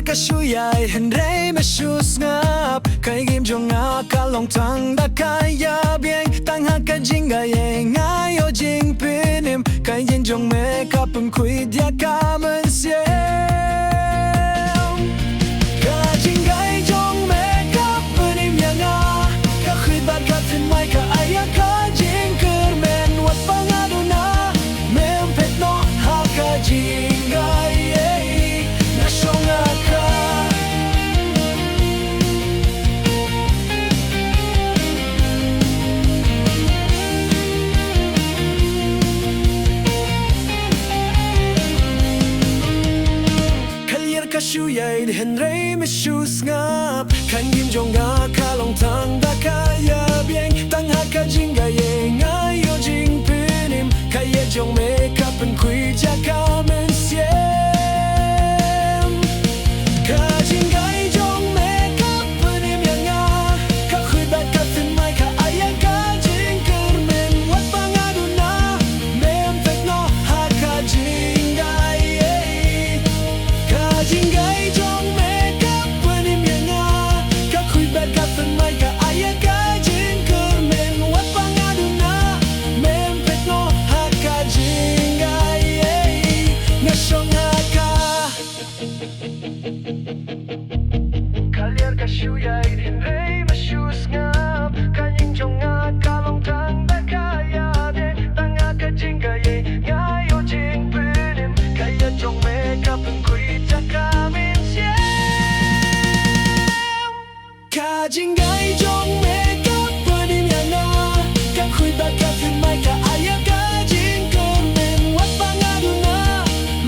kasuyay henrei meshus ngap kai gim jonga kalong tang da kaya bien tang ha ka jinga ye ngai o jing pinim kai yin jong me kapun kui dia kamen sie ka jinga jong me kapunim yanga ka khit bat ka tin mai ka aya ka jing kermen wat pangaduna mem pet no ha ka jinga kasuyay henrei meshus ngap kan gim jonga kalong tang da kaya bien tang ha ka jinga ye ngai yo jing pinim kaya jong me kapen kui ja kamen siem ka jinga jong me kapenim yanga ka khui bat ka tin mai ka aya ka jing kermen wat pangaduna mem pek no ha ka jinga jingai jong me kapunim yanga ka khui bat ka fen mai ka aya ka jing kermen wat pangaduna mem pet no ha ka jingai na shonga ka kaliar ka shuyai henrei mashus ngap ka yin jonga ka long tang da kaya de tanga ka jingai ngai o jing penim kaya jong me kapun kui ka jingai jong me kapunim yanga ka khui bat ka tin mai ka aya ka jing kermen wat pangaduna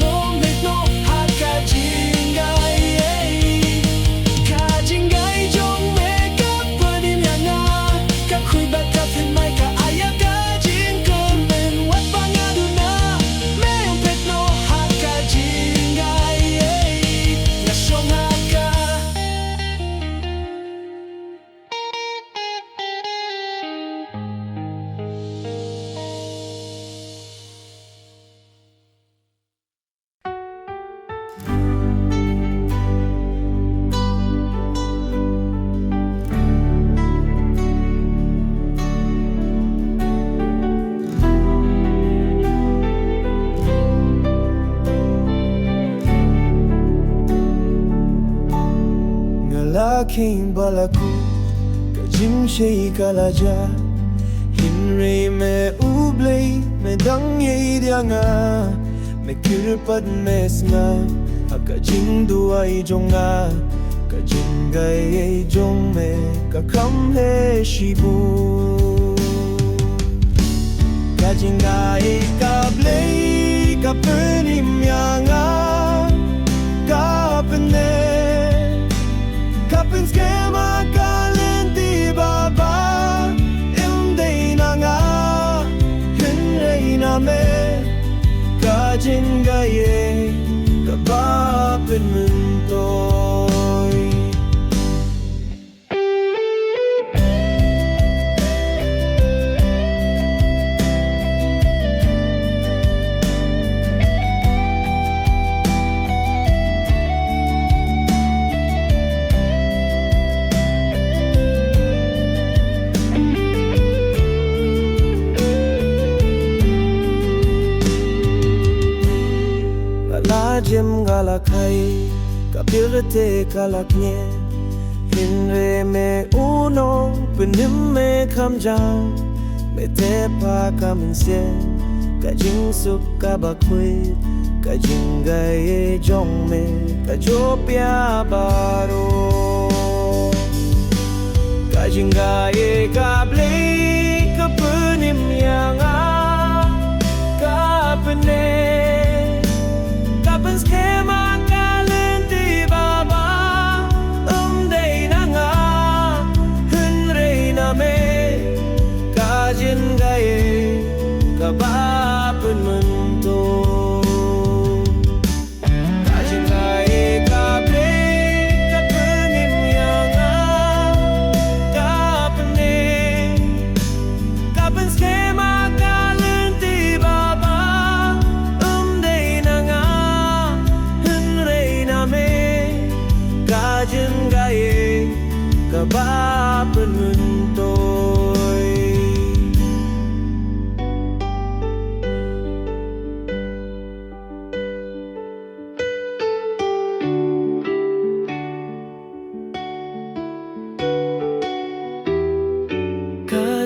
long met no ha ka jingai ka jingai jong me kapunim yanga ka khui bat ka tin mai ka aya ka jing kermen wat pangaduna mem pet no ha ka jingai na shonga ka Laking balaku kajim shei kalaja hinrei me ublei me dang ye dianga me kirpad mesnga akajing duai jonga kajing gai jong me ka kam he shibu kajing gai ka blei ka penim yanga ka pene Kapin skema kalenti baba Imday na nga Hinray na me Kajin gaye Kabapin muntoy Jim galakai kapirte kalakne hinre me uno penim me kamjang me te pa kaminse kajing suk kabakwe kajing gaye jong me kajopia baro kajing gaye kable kapenim yanga kapene skema kalenti baba umday na nga hinrei na me kajin gaye kabapin munto kajin gaye kable kapenim yanga kapane ba penuntoy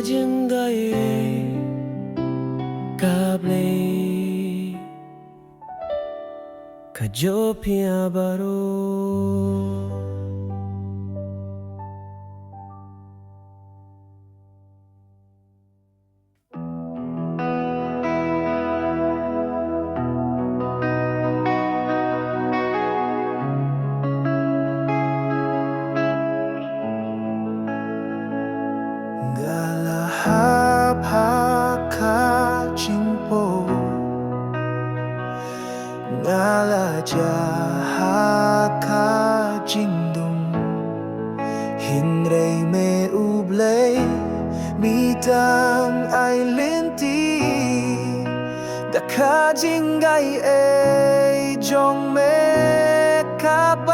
Kajenggaye kable Kajopia baro Galahap hakajingpo Ngalaja hakajingdum Hinrei me ublay Mitang ay linti Dakajingay ay jong me kabakut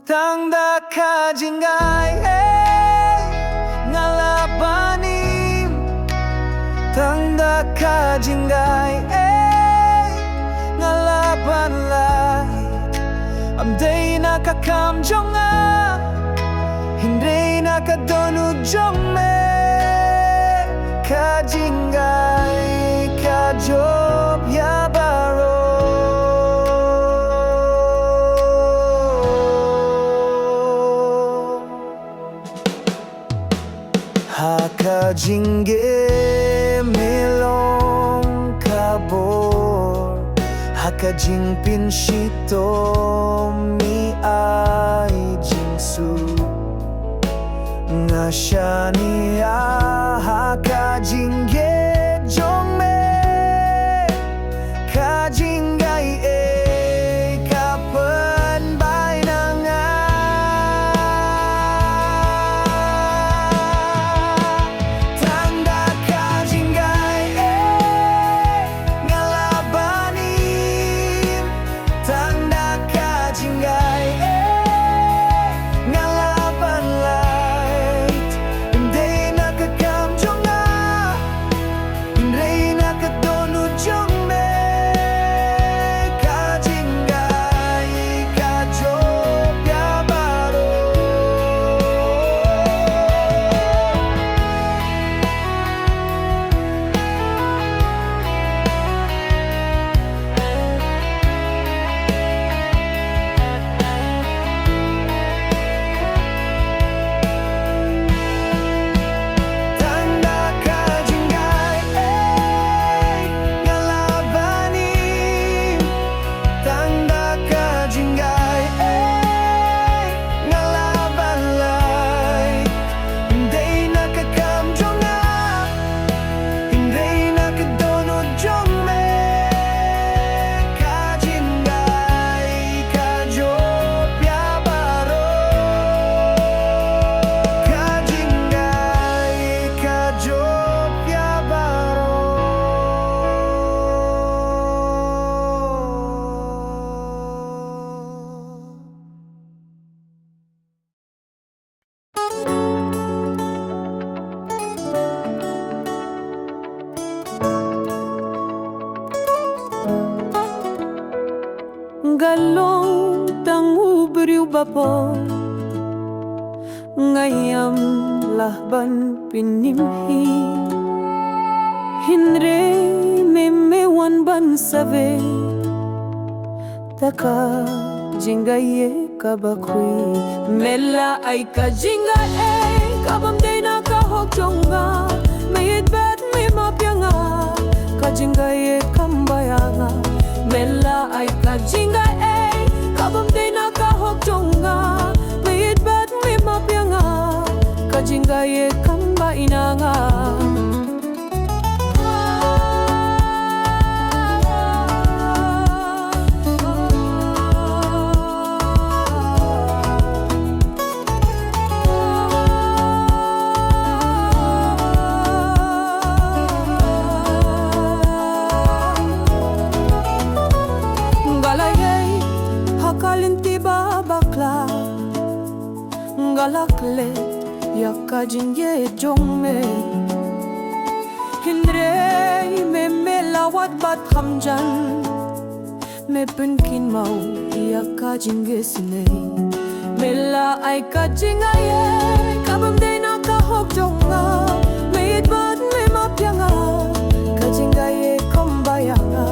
Tangda kajingay ngalabanim Tangda kajingay ngalaban lay Amday nakakamjonga Hindi nakadunod jong me Kajingay kajob yabaro Hakajingge milong kabor Hakajing pinshito mi ay jingsu Nga siya niya hakajingge jongme Kajingay kapan bay na nga Tanda kajingay ngalabanim Tanda kajingay ngalaban light Hindi nakakamjonga Hindi nakadunod jong me Kajingay kajob yabaro Tanda kajingay ngalabanim Tanda kajingay ngalaban light Hindi nakakamjonga Hindi nakadunod jong me Kajingay kajob yabaro Kajingay kajob yabaro Galong tang ubriw bapo Ngayam lahban pinimhi Hinre memewan ban save Taka jingaye kabakwi Mela ay ka jingaye kabamday na kahokjonga Mayit bet may mapyanga Kajingaye kambayanga Mela ay kajingaye kabamday na kahokjonga Mayit bet may mapyanga Kajingaye kambainanga galakle yakajin ye jongme hindre me melawat bat khamjan me punkin mau yakajin gesne mela ai kajing aye kabam de na ka hok jonga me bat me mapyanga kajing aye kombayanga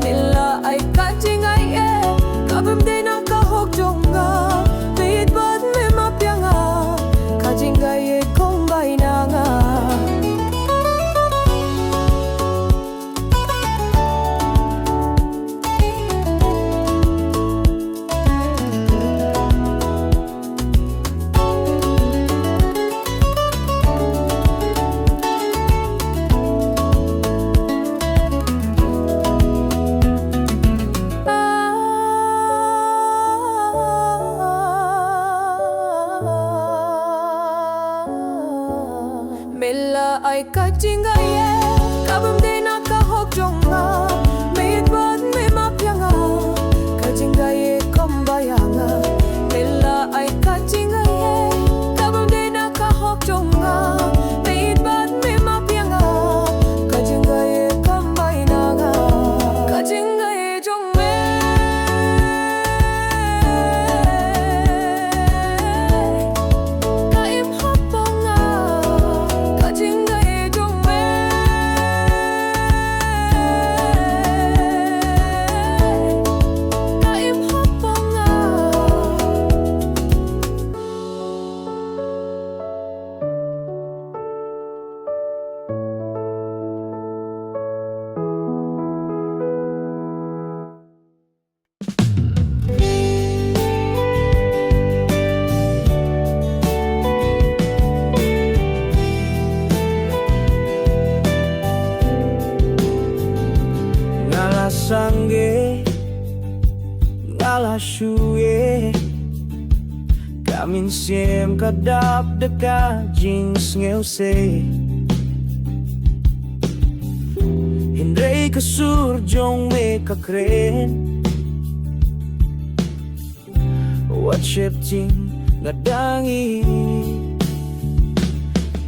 mela ai kajing aye kabam de na ka hok jonga me bat me mapyanga kajing aye kombayanga Mela ai kajing aye kabam de na ka hok jonga me bat me mapyanga kajing aye kombayanga mela ai kajing aye kabam de na ka hok jonga me bat me mapyanga kajing aye kombayanga kajing aye jongme kaim hopanga kajing aye jongme kaim hopanga Ngala sangge ngala shuye kamin siem kadap deka jings ngeu se hindrei kasur jong me kakren what ship ting ngadangi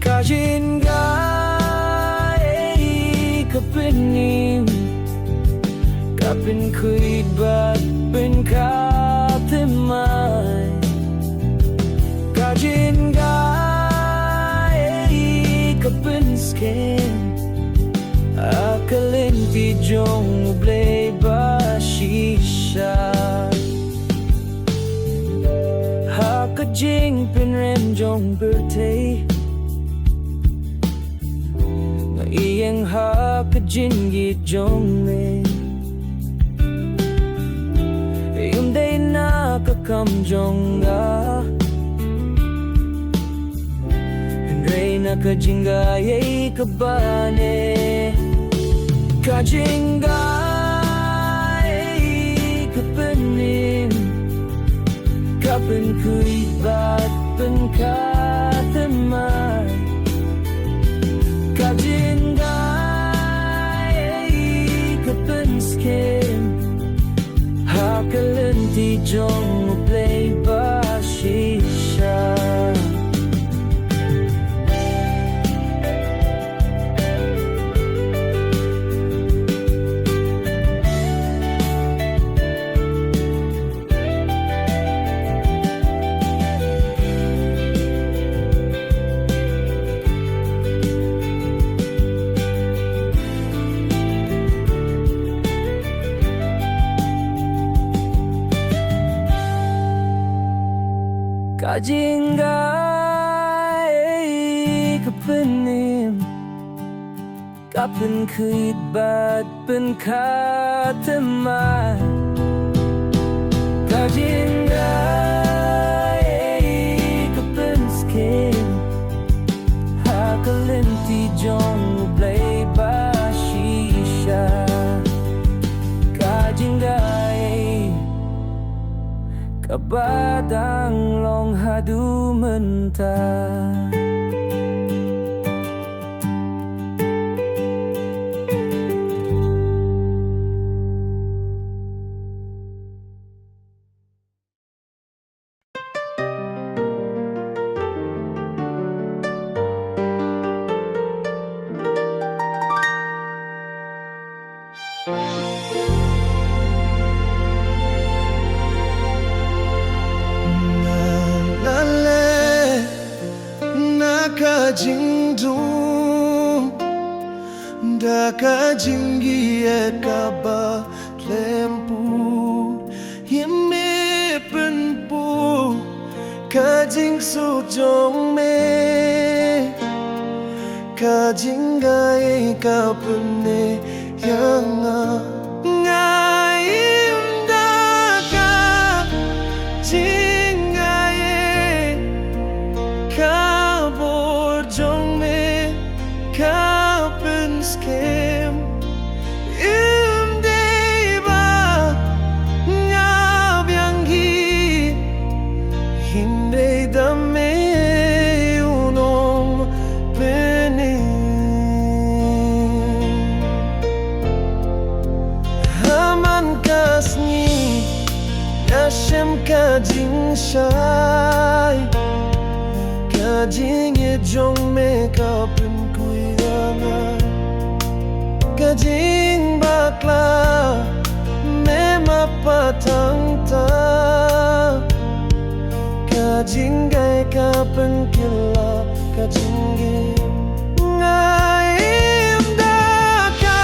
kajin ga kapinim kapin kuit bat pin katemai kajin ga kapin skin akalin ti jong blay ba shisha hakajing pin rem jong birthday iyeng hakajin gi jong me yung day na kakam jong ga Ray na kajinga yay kabane kajinga yay kapanim kapin kuit bat pen katemay kajinga yay kapan skin hakalan ti jong play ba shisha kajinga kapanim kapin kuit bat pen katemay kajinga kapan skin hakalin ti jong blay ba shisha kajinga kabadang long hadu mentah jingdum Daka jingiet kaba lempu Yime penpu Kajing sujong me Kajing gai kapune yang ngaim daka jingaye kabor jong me kapen skem deba ngabyang hi hindi dame unom pene haman kasni Yashem kajing shai Kajing ye jong me kapun kuyanga Kajing bakla me mapatang ta Kajing gai kapun kila Kajing ye ngaim daka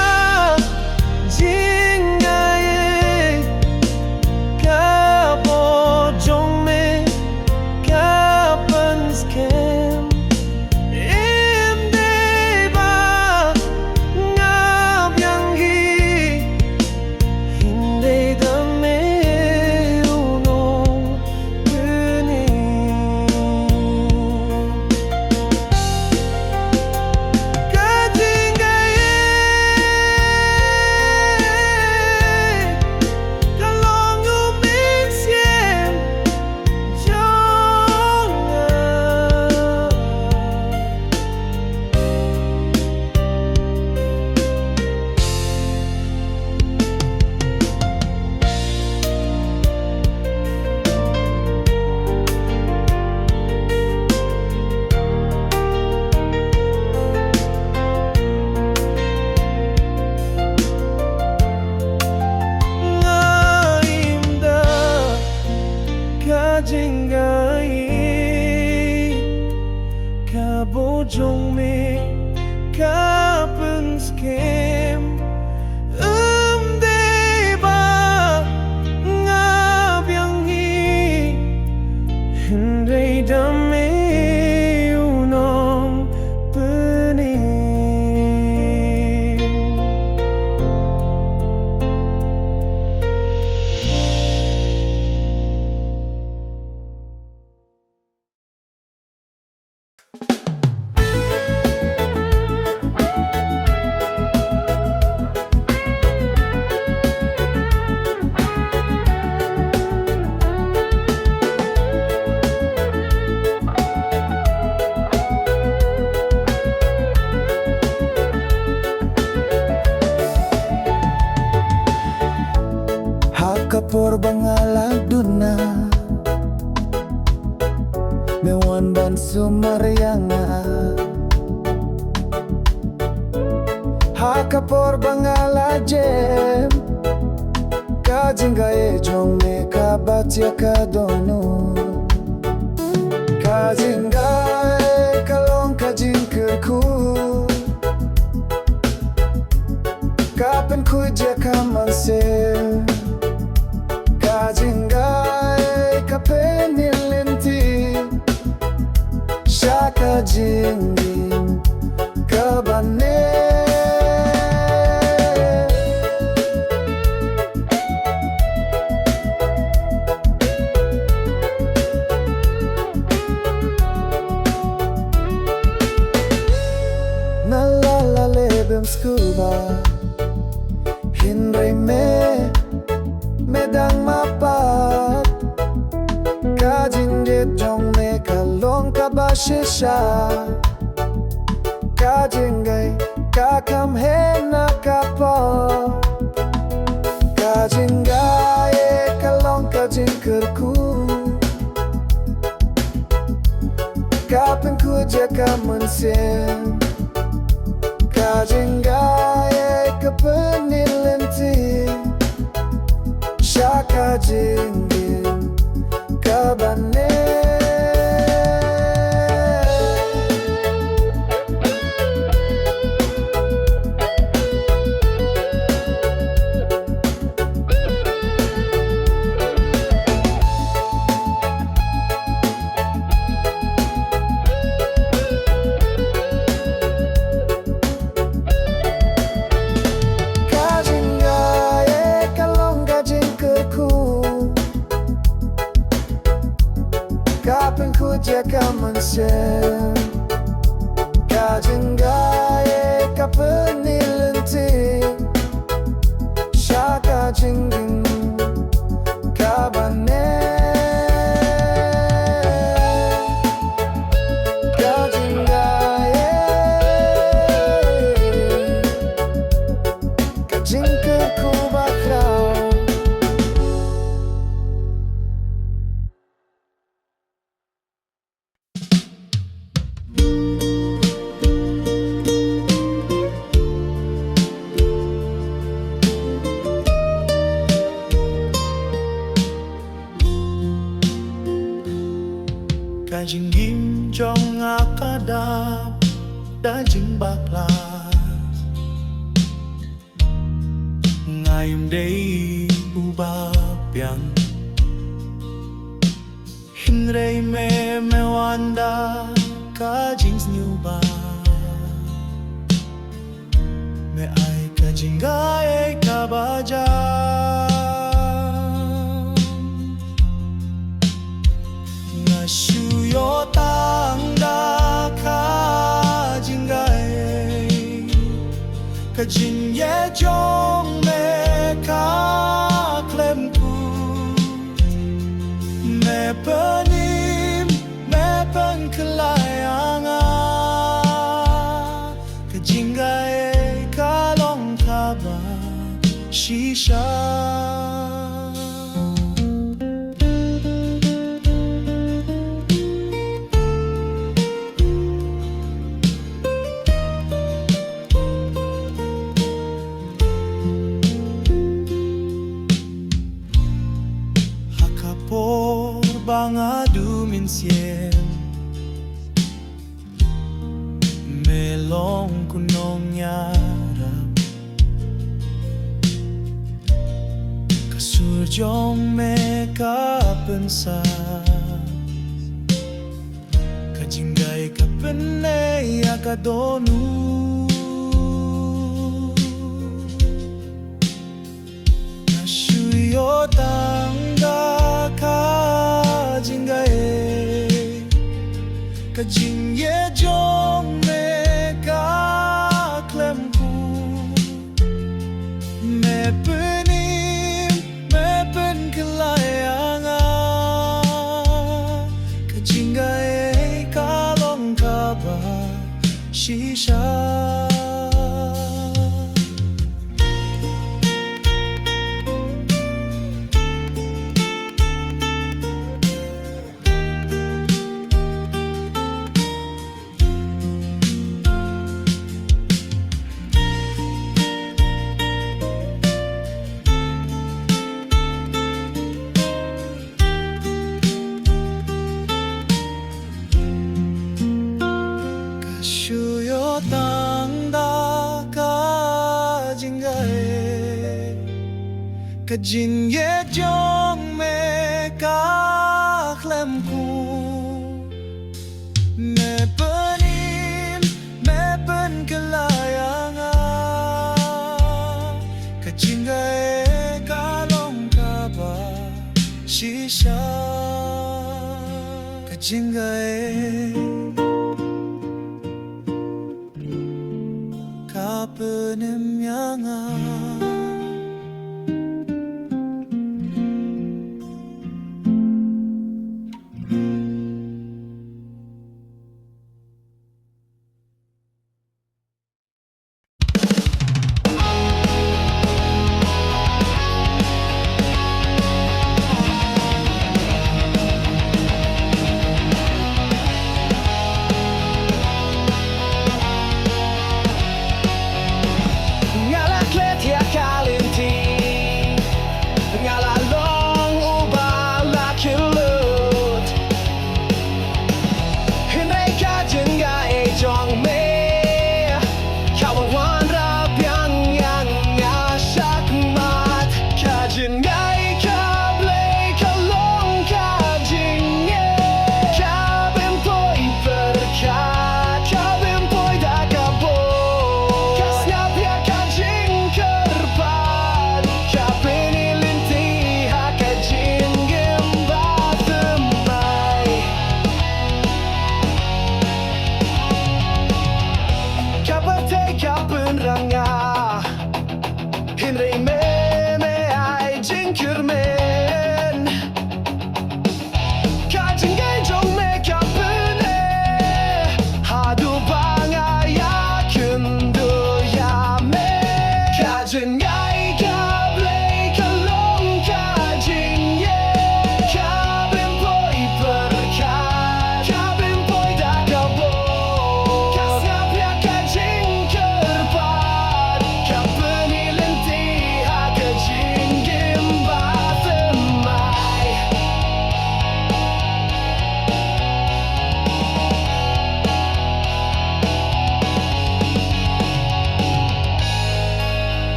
jingaye Kabo jong me kapan skem deba ngabyang hi hindi dame unong pene Kajing gaye kalong uminsiem Kajing gai Kabo jong me kapen skem deba ngabyang hi hindi dame unong pene Kapor bangalag duna Mewan ban sumaryanga Hakapor bangala jem Kajing gaye jong me kabatya kadono Kajing gaye kalong kajing kerku Kapen kuja kamansel Kajing gai kapenilinti Shaka jingin kabane Nalala lebem skuba Hinray me Medang mapat Kajing jet jong me kalong kabashisha Kajing gay kakam he nakapa Kajing gay kalong kajing kerku Kapin kuja kamunsin Kajing gay kapenilinti Shaka jingin kabane 제 가진 가의 값은 잃는지 샤가진 긴 가봤네 가진 가의 가진 그 쿠바크라우 Kajing gimjong akadap dajing baklas Ngayong day ubapyang Hinrei me mewanda kajing snyuba Me ay kajing gaye kabaja Shuyo tangda kajing gae Kajing ye jong me ka klem ku Me penim me pen kelayanga Kajing gae kalong kaba shisha Bangadu min ciel Melong kunong yarap Kasurjong me kapensa Kajinggay kapenay akadonu Nashuyo tangga kajing gae kajing ye jong me ka klem ku me penim me pen kelayanga kajing gae kalong kaba shisha Shuyo tangda kajing gae Kajing ye jong me ka klem ku Me penim me pen kelayanga Kajing gae kalong kaba shisha Kajing gae penemyanga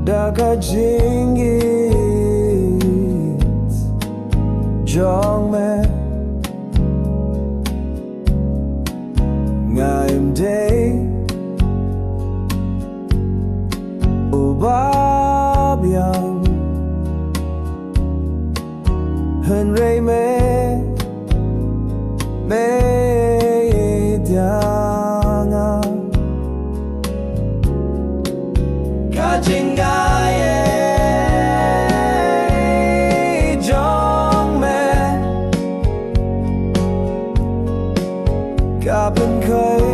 Dakajingit Jongme Ngaim day Ubabyang Hun Ray Me Dianga Kajingaye Jongme Kapen Koi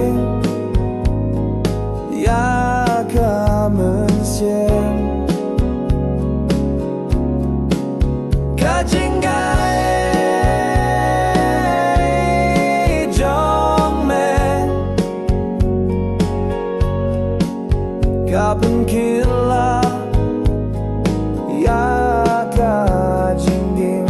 Ya Kamen Sien Kajingaye Jongme Kapen Kila Ya Kajinging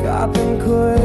Kapan ku